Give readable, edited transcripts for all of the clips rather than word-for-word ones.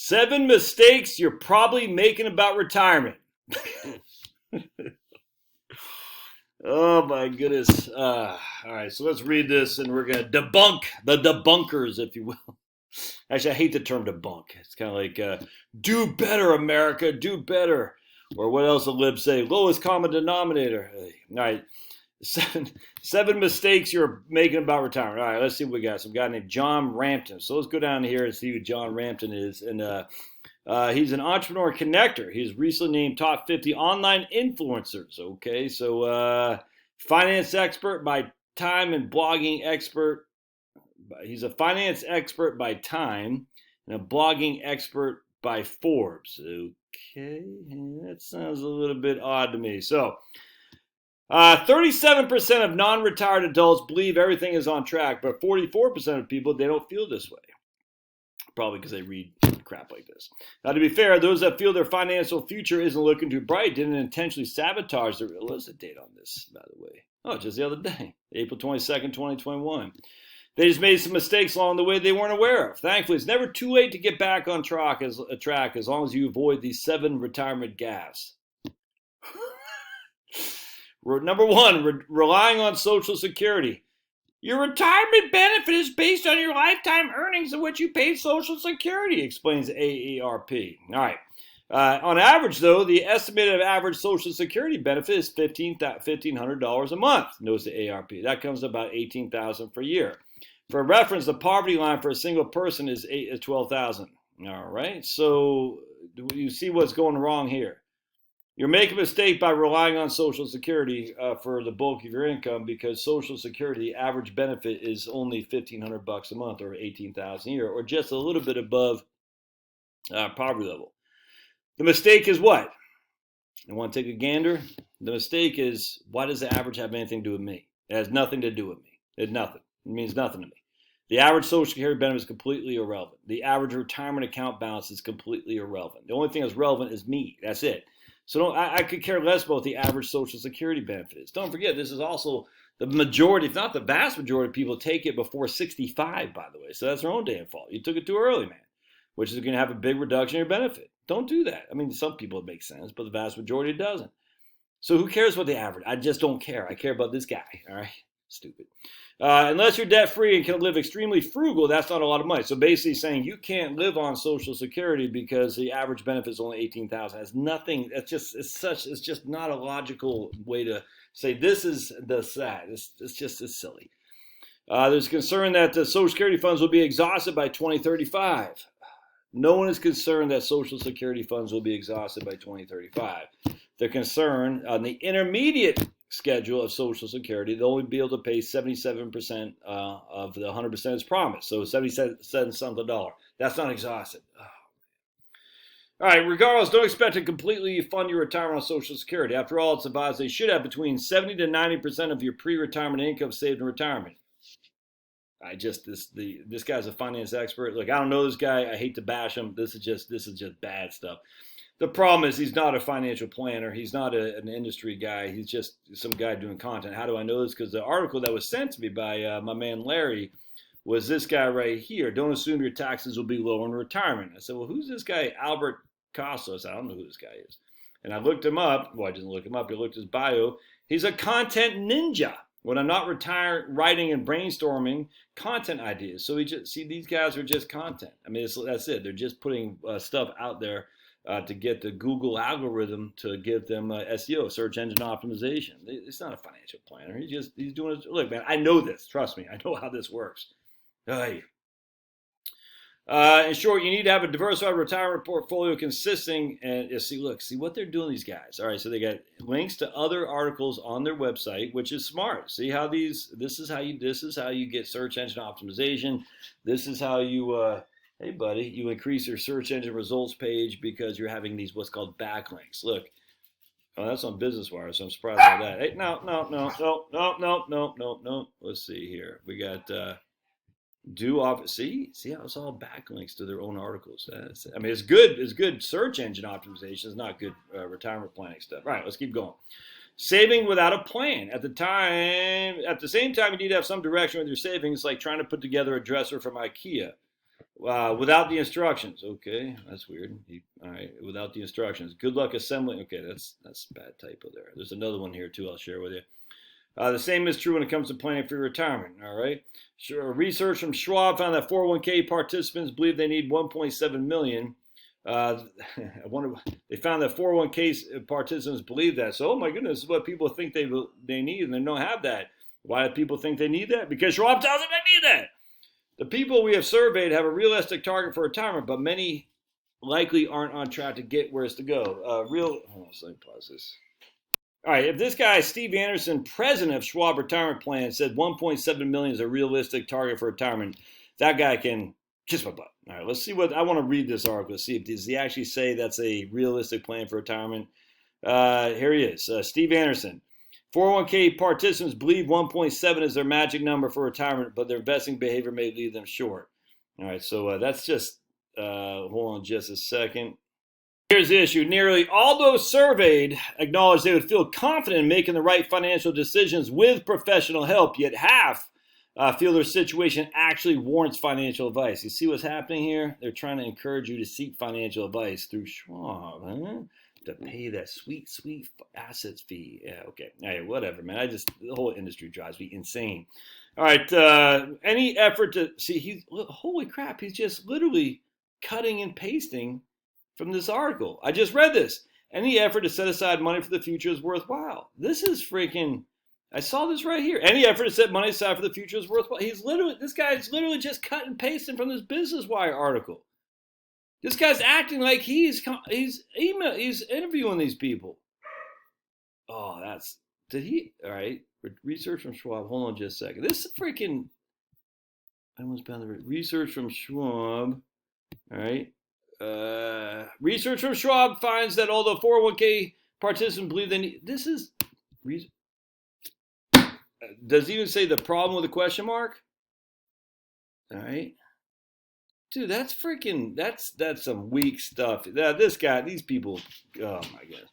7 mistakes you're probably making about retirement. Oh my goodness. All right, so let's read this and we're going to debunk the debunkers, if you will. Actually, I hate the term debunk. It's kind of like, do better, America, do better. Or what else the libs say? Lowest common denominator. All right, seven mistakes you're making about retirement. All right, let's see what we got. Some guy named John Rampton. So let's go down here and see who John Rampton is. And he's an entrepreneur connector. He's recently named top 50 online influencers. Okay, so finance expert by Time and blogging expert. He's a finance expert by Time and a blogging expert by Forbes. Okay, that sounds a little bit odd to me. So 37% of non-retired adults believe everything is on track, but 44% of people, they don't feel this way. Probably because they read crap like this. Now, to be fair, those that feel their financial future isn't looking too bright didn't intentionally sabotage the realistic date on this, by the way. Oh, just the other day, April 22nd, 2021. They just made some mistakes along the way they weren't aware of. Thankfully, it's never too late to get back on track as long as you avoid these 7 retirement gaffes. Number 1, relying on Social Security. Your retirement benefit is based on your lifetime earnings in which you paid Social Security, explains AARP. All right. On average, though, the estimated average Social Security benefit is $1,500 a month. Notice the ARP. That comes to about $18,000 per year. For reference, the poverty line for a single person is $12,000. All right. So you see what's going wrong here. You're making a mistake by relying on Social Security for the bulk of your income because Social Security, the average benefit is only $1,500 a month or $18,000 a year, or just a little bit above poverty level. The mistake is what? You want to take a gander? The mistake is, why does the average have anything to do with me? It has nothing to do with me. It's nothing. It means nothing to me. The average Social Security benefit is completely irrelevant. The average retirement account balance is completely irrelevant. The only thing that's relevant is me. That's it. So I could care less about what the average Social Security benefit is. Don't forget, this is also the majority, if not the vast majority of people take it before 65, by the way. So that's their own damn fault. You took it too early, man, which is going to have a big reduction in your benefit. Don't do that. I mean, some people it makes sense, but the vast majority it doesn't. So who cares what the average? I just don't care. I care about this guy, all right? Stupid. Unless you're debt-free and can live extremely frugal, that's not a lot of money. So basically saying you can't live on Social Security because the average benefit is only $18,000. That's nothing. It's just not a logical way to say this is the sad. It's silly. There's concern that the Social Security funds will be exhausted by 2035. No one is concerned that Social Security funds will be exhausted by 2035. They're concerned on the intermediate schedule of Social Security, they'll only be able to pay 77% of the 100% as promised. So 77 cents on the dollar. That's not exhausted. Oh. All right, regardless, don't expect to completely fund your retirement on Social Security. After all, it's advised they should have between 70 to 90% of your pre-retirement income saved in retirement. This guy's a finance expert. Look, I don't know this guy. I hate to bash him. This is just bad stuff. The problem is he's not a financial planner. He's not an industry guy. He's just some guy doing content. How do I know this? Because the article that was sent to me by my man Larry was this guy right here. Don't assume your taxes will be low in retirement. I said, well, who's this guy, Albert Costa? I said, I don't know who this guy is. And I looked him up. Well, I didn't look him up. I looked at his bio. He's a content ninja. When I'm not writing and brainstorming content ideas. So these guys are just content. I mean, that's it. They're just putting stuff out there to get the Google algorithm to give them SEO, search engine optimization. It's not a financial planner. He's doing it. Look, man, I know this. Trust me. I know how this works. In short, you need to have a diversified retirement portfolio consisting and see what they're doing, these guys. All right, so they got links to other articles on their website, which is smart. See how this is how you get search engine optimization. This is how you hey buddy, you increase your search engine results page because you're having these what's called backlinks. Look. Oh, that's on Business Wire, so I'm surprised by that. Hey, no. Let's see here. We got see how it's all backlinks to their own articles. I mean, it's good search engine optimization. It's not good retirement planning stuff. All right, let's keep going. Saving without a plan. At the same time, you need to have some direction with your savings, like trying to put together a dresser from IKEA. Without the instructions. Okay, that's weird. All right, without the instructions. Good luck assembling. Okay, that's bad typo there. There's another one here too. I'll share with you. The same is true when it comes to planning for your retirement. All right. Sure. Research from Schwab found that 401k participants believe they need 1.7 million. I wonder. They found that 401k participants believe that. So, oh my goodness, this is what people think they need, and they don't have that. Why do people think they need that? Because Schwab tells them they need that. The people we have surveyed have a realistic target for retirement, but many likely aren't on track to get where it's to go. Hold on, let me pause this. All right, if this guy, Steve Anderson, president of Schwab Retirement Plan, said 1.7 million is a realistic target for retirement, that guy can kiss my butt. All right, let's see what, I want to read this article, see if, does he actually say that's a realistic plan for retirement? Here he is, Steve Anderson. 401k participants believe 1.7 is their magic number for retirement, but their investing behavior may leave them short. All right, so that's just, hold on just a second. Here's the issue. Nearly all those surveyed acknowledged they would feel confident in making the right financial decisions with professional help, yet half feel their situation actually warrants financial advice. You see what's happening here? They're trying to encourage you to seek financial advice through Schwab, to pay that sweet, sweet assets fee. Yeah, okay. All right, whatever, man. The whole industry drives me insane. All right, any effort to see, holy crap, he's just literally cutting and pasting from this article. I just read this. Any effort to set aside money for the future is worthwhile. This is freaking, I saw this right here. Any effort to set money aside for the future is worthwhile. This guy's literally just cut and pasting from this Business Wire article. This guy's acting like he's interviewing these people. Oh, all right. Research from Schwab. Hold on just a second. This is freaking, I almost found the research from Schwab. All right. Research from Schwab finds that although 401k participants believe they need, does it even say the problem with a question mark? All right. Dude, that's freaking, that's some weak stuff. These people, oh my God.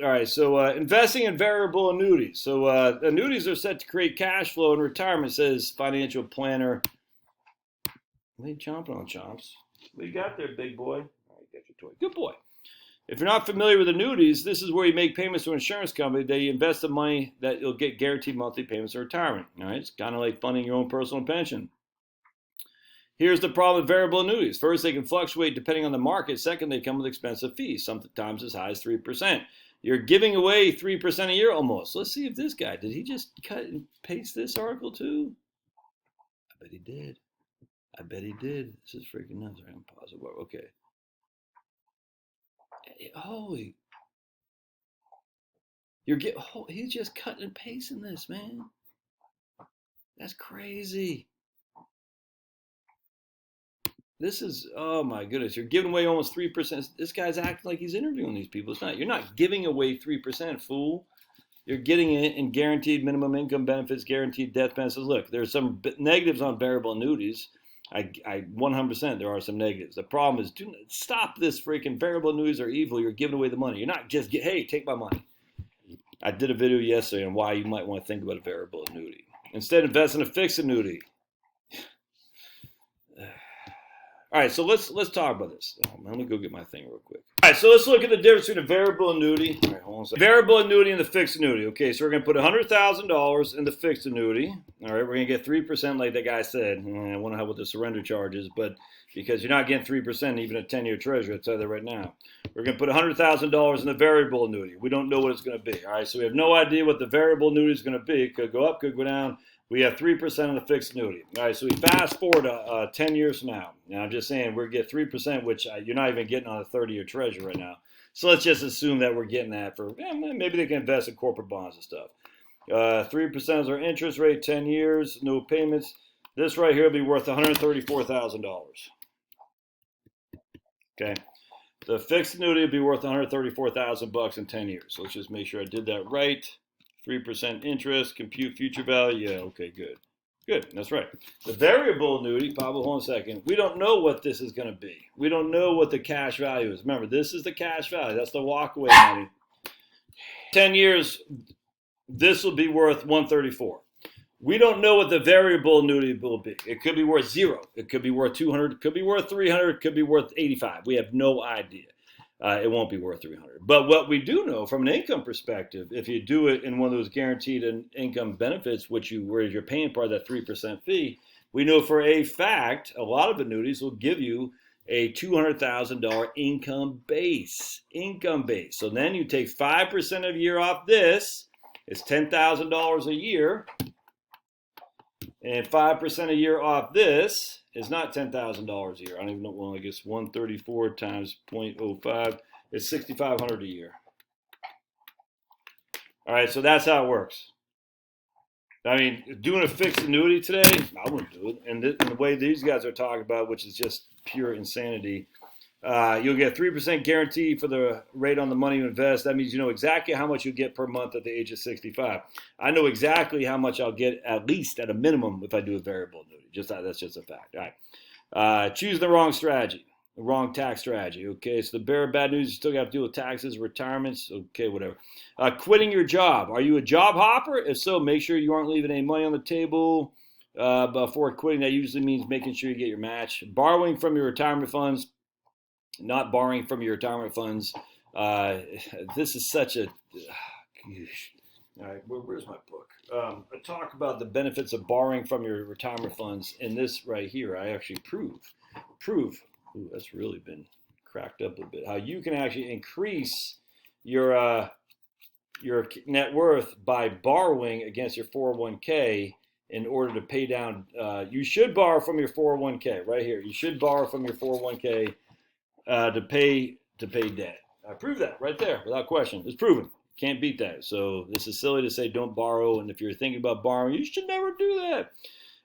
All right, so investing in variable annuities. So annuities are set to create cash flow in retirement, says financial planner. What are you chomping on, Chomps? What you got there, big boy? All right, got your toy. Good boy. If you're not familiar with annuities, this is where you make payments to an insurance company that you invest the money that you'll get guaranteed monthly payments in retirement. All right, it's kind of like funding your own personal pension. Here's the problem with variable annuities. First, they can fluctuate depending on the market. Second, they come with expensive fees, sometimes as high as 3%. You're giving away 3% a year almost. Let's see if this guy, did he just cut and paste this article too? I bet he did. This is freaking nuts. I'm pause it. Okay. Holy. He's just cutting and pasting this, man. That's crazy. This is, oh my goodness, you're giving away almost 3%. This guy's acting like he's interviewing these people. It's not. You're not giving away 3%, fool. You're getting it in guaranteed minimum income benefits, guaranteed death benefits. Look, there's some negatives on variable annuities. I 100% there are some negatives. The problem is, stop this freaking variable annuities are evil. You're giving away the money. You're not just, hey, take my money. I did a video yesterday on why you might want to think about a variable annuity. Instead, invest in a fixed annuity. All right, so let's talk about this. Let me go get my thing real quick. All right, so let's look at the difference between a variable annuity. All right, hold on a second. Variable annuity and the fixed annuity. Okay, so we're going to put $100,000 in the fixed annuity. All right, we're going to get 3% like that guy said. I wonder how what the surrender charge is, but because you're not getting 3% even a 10-year treasury, I'll tell you that right now. We're going to put $100,000 in the variable annuity. We don't know what it's going to be. All right, so we have no idea what the variable annuity is going to be. It could go up, could go down. We have 3% on the fixed annuity. All right, so we fast forward 10 years from now. Now, I'm just saying we're going to get 3%, which you're not even getting on a 30-year treasury right now. So let's just assume that we're getting that for, maybe they can invest in corporate bonds and stuff. 3% is our interest rate, 10 years, no payments. This right here will be worth $134,000. Okay. The fixed annuity will be worth $134,000 in 10 years. So let's just make sure I did that right. 3% interest, compute future value. Yeah, okay, good. Good, that's right. The variable annuity, Pablo, hold on a second. We don't know what this is going to be. We don't know what the cash value is. Remember, this is the cash value. That's the walkaway money. 10 years, this will be worth $134,000. We don't know what the variable annuity will be. It could be worth 0. It could be worth 200. It could be worth 300. It could be worth 85. We have no idea. It won't be worth 300. But what we do know from an income perspective, if you do it in one of those guaranteed income benefits, where you're paying part of that 3% fee, we know for a fact a lot of annuities will give you a $200,000 income base. So then you take 5% a year off this. It's $10,000 a year. And 5% a year off this is not $10,000 a year. I don't even know. Well, I guess 134 times 0.05 is $6,500 a year. All right, so that's how it works. I mean, doing a fixed annuity today, I wouldn't do it. And the way these guys are talking about, which is just pure insanity, you'll get 3% guarantee for the rate on the money you invest. That means you know exactly how much you get per month at the age of 65. I know exactly how much I'll get, at least at a minimum, if I do a variable annuity. That's just a fact. All right. Choose the wrong strategy, the wrong tax strategy. Okay, so the bearer of bad news, you still got to deal with taxes, retirements. Okay, whatever. Quitting your job. Are you a job hopper? If so, make sure you aren't leaving any money on the table. Before quitting, that usually means making sure you get your match. Borrowing from your retirement funds. Not borrowing from your retirement funds. This is such a. All right, where's my book? I talk about the benefits of borrowing from your retirement funds. In this right here, I actually prove. Ooh, that's really been cracked up a bit. How you can actually increase your net worth by borrowing against your 401k in order to pay down. You should borrow from your 401k right here. You should borrow from your 401k. To pay debt. I prove that right there without question. It's proven. Can't beat that. So this is silly to say don't borrow. And if you're thinking about borrowing, you should never do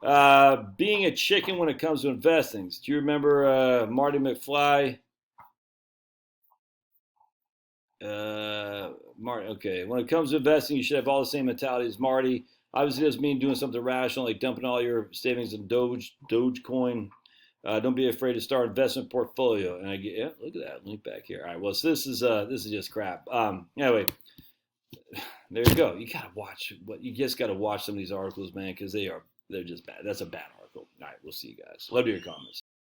that. Being a chicken when it comes to investing. Do you remember Marty McFly? Marty. Okay. When it comes to investing, you should have all the same mentality as Marty. Obviously, doesn't mean doing something rational like dumping all your savings in Dogecoin. Don't be afraid to start investment portfolio. And look at that link back here. All right, well, so this is just crap. Anyway, there you go. You just gotta watch some of these articles, man, because they're just bad. That's a bad article. All right, we'll see you guys. Love to hear your comments.